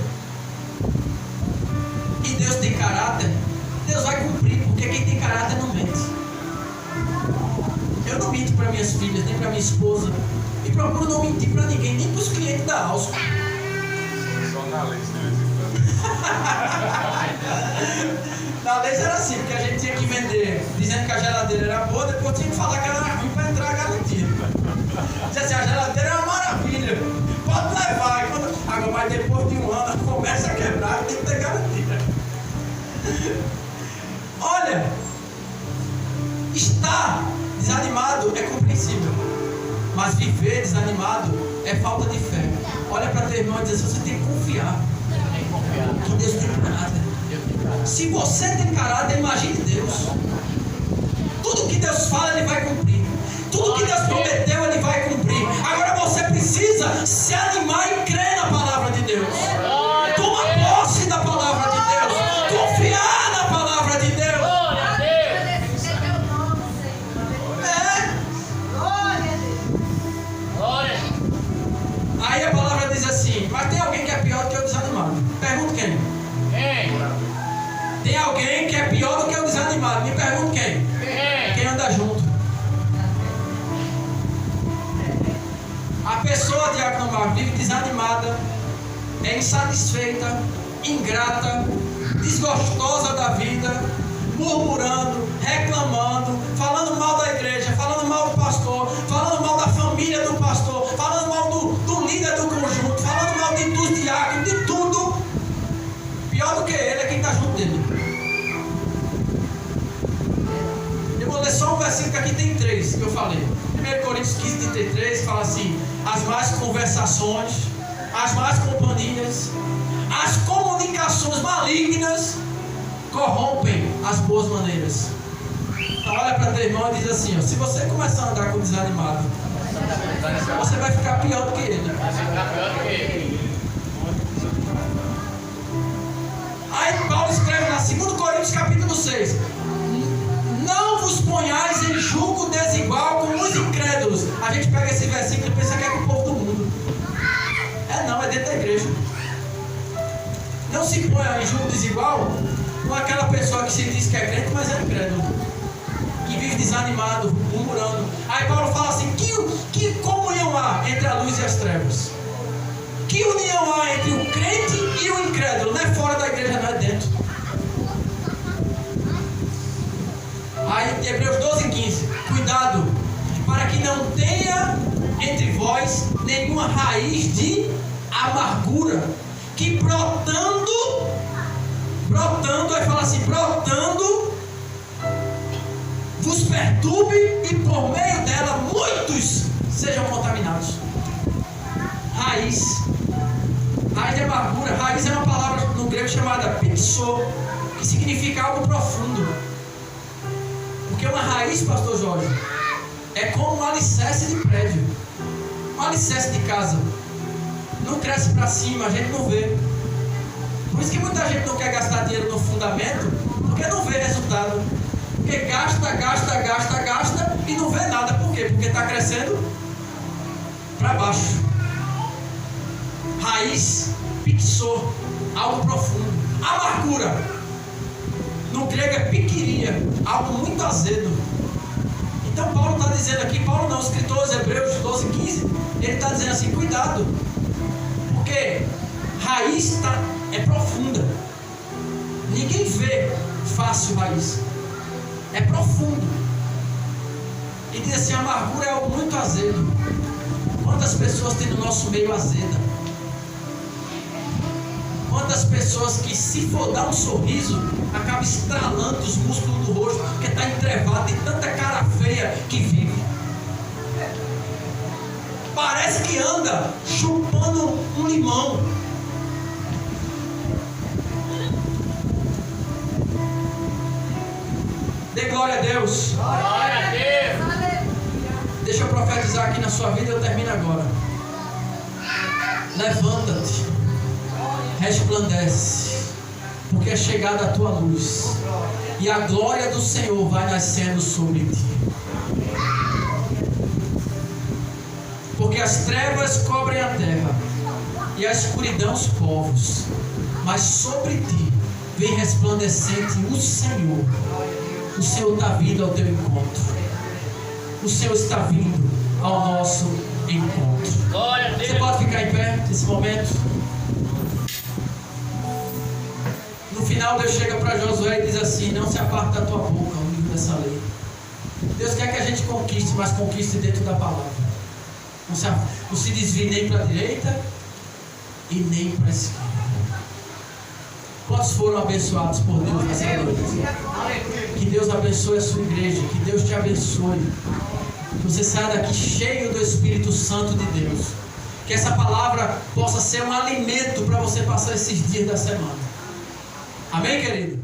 e Deus tem caráter, Deus vai cumprir, porque quem tem caráter não mente. Eu não minto para minhas filhas, nem para minha esposa, e procuro não mentir para ninguém, nem para os clientes da Alsco. Só na lei, de vez em Na vez era assim, porque a gente tinha que vender dizendo que a geladeira era boa, depois tinha que falar que ela era ruim para entrar a garantia. Dizia assim, a geladeira é uma maravilha, pode levar. Agora, mas depois de um ano, começa a quebrar, tem que ter garantia. Olha, estar desanimado é compreensível, mas viver desanimado é falta de fé. Olha para teu irmão e diz assim, você tem que confiar Tem que confiar. que Deus tem caráter. Deus tem caráter. Se você tem caráter, imagine Deus. Tudo que Deus fala, Ele vai cumprir. Tudo que Deus prometeu, Ele vai cumprir. Agora você precisa se animar e crer na palavra de Deus. Toma posse da palavra de Deus. Confiar na palavra de Deus. Glória a Deus. Esse é teu nome, Senhor. É. Glória a Deus. Glória. Aí a palavra diz assim, mas tem alguém que é pior do que o desanimado. Pergunto quem? Quem? Tem alguém que é pior do que o desanimado. Me pergunto quem? Quem? Quem anda junto. A pessoa, Diácono Marcos, vive desanimada, é insatisfeita, ingrata, desgostosa da vida, murmurando, reclamando, falando mal da igreja, falando mal do pastor, falando mal da família do pastor, falando mal do líder do conjunto, falando mal dos diáconos, de tudo. Pior do que ele é quem está junto dele. Eu vou ler só um versículo que aqui tem 3 que eu falei. 1 Coríntios 15, 33 fala assim: as más conversações, as más companhias, as comunicações malignas corrompem as boas maneiras. Então olha para teu irmão e diz assim, ó, se você começar a andar com desanimado, você vai ficar pior do que ele. Vai ficar pior do que ele. Aí Paulo escreve lá, 2 Coríntios capítulo 6: não vos ponhais em julgo desigual com os incrédulos. A gente pega esse versículo e pensa que é com o povo do mundo. Não, é dentro da igreja. Não se ponha em julgo desigual com aquela pessoa que se diz que é crente, mas é incrédulo, que vive desanimado, murmurando. Aí Paulo fala assim, que comunhão há entre a luz e as trevas? Que união há entre o crente e o incrédulo? Não é fora da igreja, não é dentro. Aí Hebreus 12, 15. Cuidado, para que não tenha entre vós nenhuma raiz de amargura, que brotando, aí fala assim, brotando, vos perturbe e por meio dela muitos sejam contaminados. amados. Raiz. Raiz de amargura. Raiz é uma palavra no grego chamada pixô, que significa algo profundo. Porque uma raiz, pastor Jorge, é como um alicerce de prédio, um alicerce de casa. Não cresce para cima, a gente não vê. Por isso que muita gente não quer gastar dinheiro no fundamento, porque não vê resultado. Porque gasta e não vê nada. Por quê? Porque está crescendo para baixo. Raiz, pixô, algo profundo. Amargura, no grego é piquiria, algo muito azedo. Então Paulo está dizendo aqui, Paulo não, o escritor aos Hebreus 12:15, ele está dizendo assim, cuidado, porque raiz é profunda. Ninguém vê fácil raiz, é profundo. E diz assim, a amargura é algo muito azedo. Quantas pessoas tem no nosso meio azeda? Quantas pessoas que, se for dar um sorriso, acaba estralando os músculos do rosto, porque está entrevado de tanta cara feia que vive. Parece que anda chupando um limão. Dê glória a Deus. Glória a Deus. Deixa eu profetizar aqui na sua vida, eu termino agora. Levanta-te, resplandece, porque é chegada a tua luz, e a glória do Senhor vai nascendo sobre ti. Porque as trevas cobrem a terra, e a escuridão os povos, mas sobre ti vem resplandecente o Senhor. O Senhor está vindo ao teu encontro. O Senhor está vindo ao nosso encontro. Glória a Deus. Você pode ficar em pé nesse momento? No final Deus chega para Josué e diz assim, não se aparte da tua boca o livro dessa lei. Deus quer que a gente conquiste, mas conquiste dentro da palavra. Não se desvie nem para a direita e nem para a esquerda. Quantos foram abençoados por Deus nessa noite? Que Deus abençoe a sua igreja, que Deus te abençoe. Que você saia daqui cheio do Espírito Santo de Deus. Que essa palavra possa ser um alimento para você passar esses dias da semana. Amém, querido?